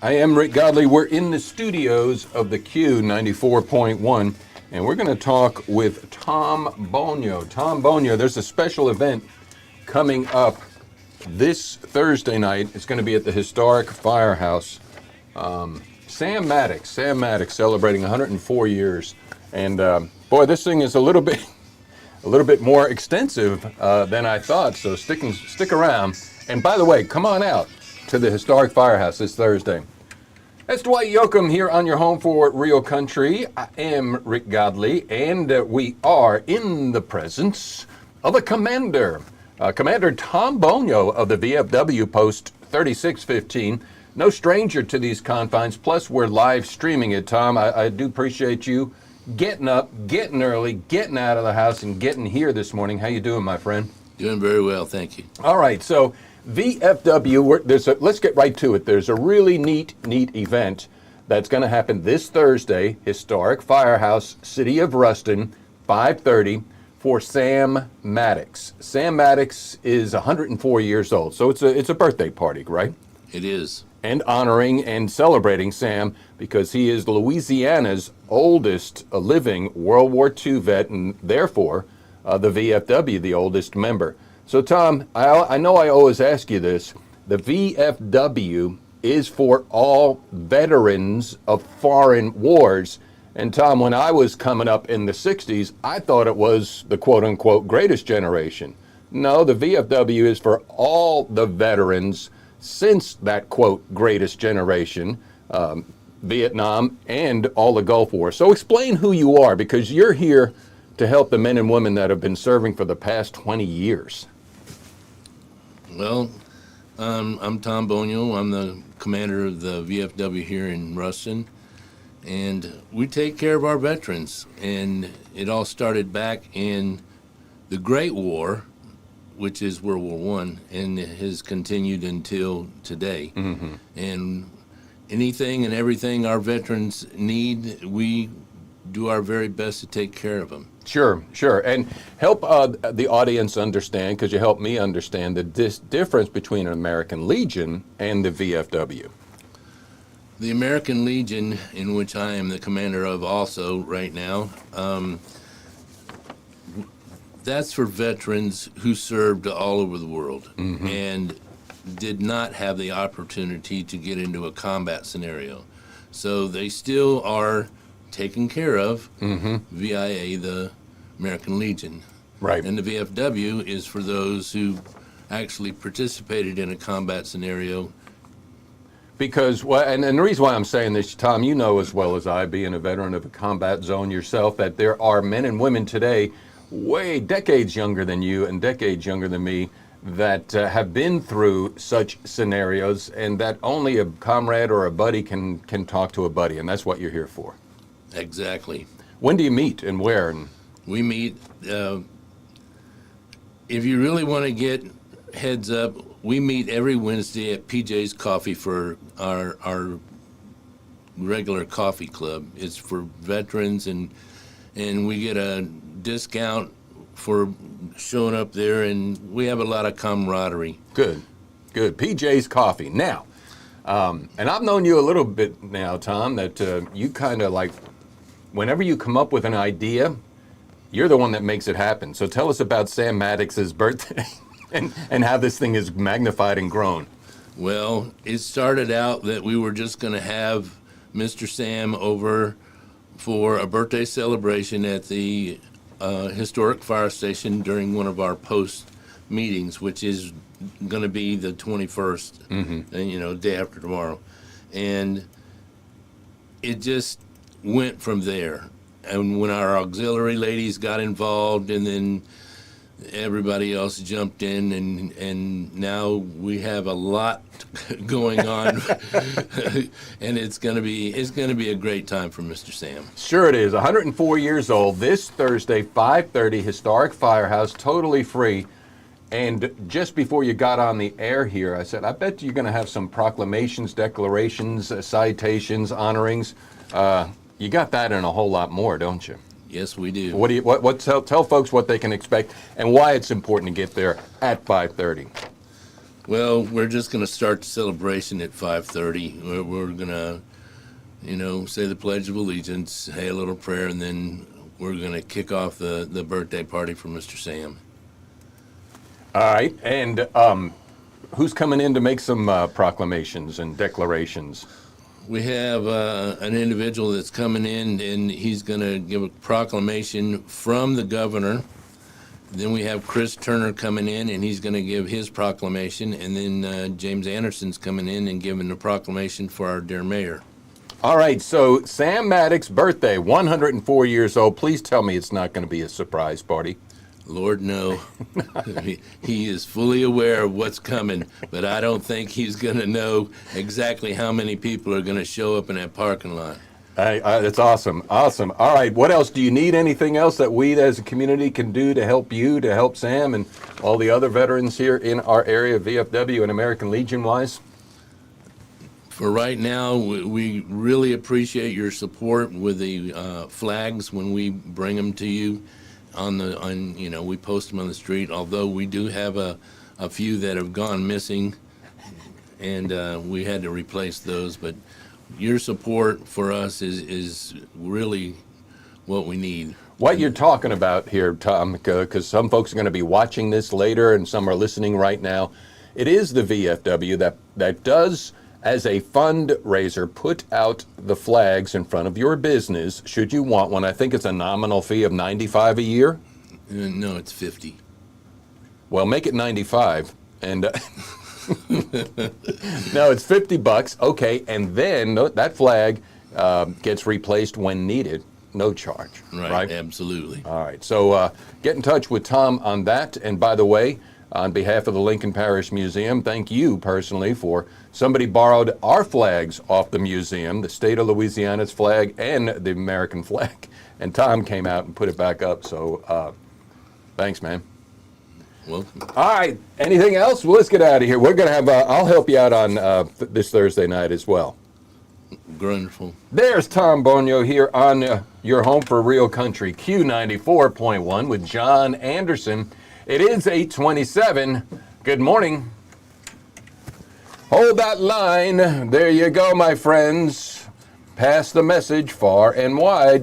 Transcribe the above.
I am Rick Godley. We're in the studios of the Q 94.1, and we're going to talk with Tom Boniol. Tom Boniol, there's a special event coming up this Thursday night. It's going to be at the historic firehouse. Sam Mattox celebrating 104 years. And boy, this thing is a little bit more extensive than I thought, so stick around. And by the way, come on out to the historic firehouse this Thursday. That's Dwight Yoakam here on your home for Real Country. I am Rick Godley, and we are in the presence of a commander, Commander Tom Boniol of the VFW Post 3615. No stranger to these confines, plus we're live streaming it, Tom. I do appreciate you getting up, getting early, getting out of the house, and getting here this morning. How you doing, my friend? Doing very well, thank you. All right, so VFW, let's get right to it. There's a really neat event that's going to happen this Thursday, Historic Firehouse, City of Ruston, 5:30, for Sam Mattox. Sam Mattox is 104 years old, so it's a birthday party, right? It is. And honoring and celebrating Sam because he is Louisiana's oldest living World War II vet, and therefore the VFW, the oldest member. So, Tom, I know I always ask you this. The VFW is for all veterans of foreign wars. And, Tom, when I was coming up in the 60s, I thought it was the quote-unquote greatest generation. No, the VFW is for all the veterans since that, quote, greatest generation, Vietnam and all the Gulf War. So explain who you are, because you're here to help the men and women that have been serving for the past 20 years. Well, I'm Tom Boniol. I'm the commander of the VFW here in Ruston, and we take care of our veterans. And it all started back in the Great War, which is World War I, and it has continued until today. Mm-hmm. And anything and everything our veterans need, we do our very best to take care of them. Sure. And help the audience understand, because you help me understand the difference between an American Legion and the VFW. The American Legion, in which I am the commander of also right now, that's for veterans who served all over the world mm-hmm. and did not have the opportunity to get into a combat scenario. So they still are taken care of mm-hmm. via the American Legion. Right. And the VFW is for those who actually participated in a combat scenario. Because, and the reason why I'm saying this, Tom, you know as well as I, being a veteran of a combat zone yourself, that there are men and women today decades younger than you and decades younger than me that have been through such scenarios, and that only a comrade or a buddy can talk to a buddy, and that's what you're here for. Exactly. When do you meet and where? We meet, if you really want to get heads up, we meet every Wednesday at PJ's Coffee for our regular coffee club. It's for veterans, and we get a discount for showing up there, and we have a lot of camaraderie. Good. PJ's Coffee. Now, and I've known you a little bit now, Tom, that you kind of like, whenever you come up with an idea, you're the one that makes it happen. So tell us about Sam Mattox's birthday and how this thing is magnified and grown. Well, it started out that we were just going to have Mr. Sam over for a birthday celebration at the historic fire station during one of our post meetings, which is going to be the 21st, mm-hmm. Day after tomorrow. And it just went from there. And when our auxiliary ladies got involved, and then everybody else jumped in, and now we have a lot going on, and it's going to be a great time for Mr. Sam. Sure it is. 104 years old. This Thursday, 5:30, historic firehouse, totally free. And just before you got on the air here, I said, I bet you're going to have some proclamations, declarations, citations, honorings. You got that and a whole lot more, don't you? Yes, we do. Tell folks what they can expect and why it's important to get there at 5:30. Well, we're just going to start the celebration at 5:30. We're going to, say the Pledge of Allegiance, say a little prayer, and then we're going to kick off the birthday party for Mr. Sam. All right, and who's coming in to make some proclamations and declarations? We have an individual that's coming in, and he's going to give a proclamation from the governor. Then we have Chris Turner coming in, and he's going to give his proclamation. And then James Anderson's coming in and giving the proclamation for our dear mayor. All right, so Sam Mattox, birthday, 104 years old. Please tell me it's not going to be a surprise party. Lord, no. He is fully aware of what's coming, but I don't think he's going to know exactly how many people are going to show up in that parking lot. That's awesome. Awesome. All right. What else? Do you need anything else that we as a community can do to help you, to help Sam and all the other veterans here in our area, VFW and American Legion wise? For right now, we really appreciate your support with the flags when we bring them to you. We post them on the street. Although we do have a few that have gone missing, and we had to replace those, but your support for us is really what we need. What you're talking about here, Tom, because some folks are going to be watching this later and some are listening right now, it is the VFW that does, as a fundraiser, put out the flags in front of your business should you want one. I think it's a nominal fee of $95 a year. No, it's 50. Well, make it 95 and no, it's $50. Okay, and then that flag gets replaced when needed, no charge. Right? Absolutely. All right, so get in touch with Tom on that. And by the way, on behalf of the Lincoln Parish Museum, thank you personally for somebody borrowed our flags off the museum, the state of Louisiana's flag and the American flag, and Tom came out and put it back up. So thanks, man. Welcome. All right. Anything else? Well, let's get out of here. We're going to have, I'll help you out on this Thursday night as well. Wonderful. There's Tom Boniol here on your home for real country, Q94.1 with John Anderson. It is 8:27. Good morning. Hold that line. There you go, my friends. Pass the message far and wide.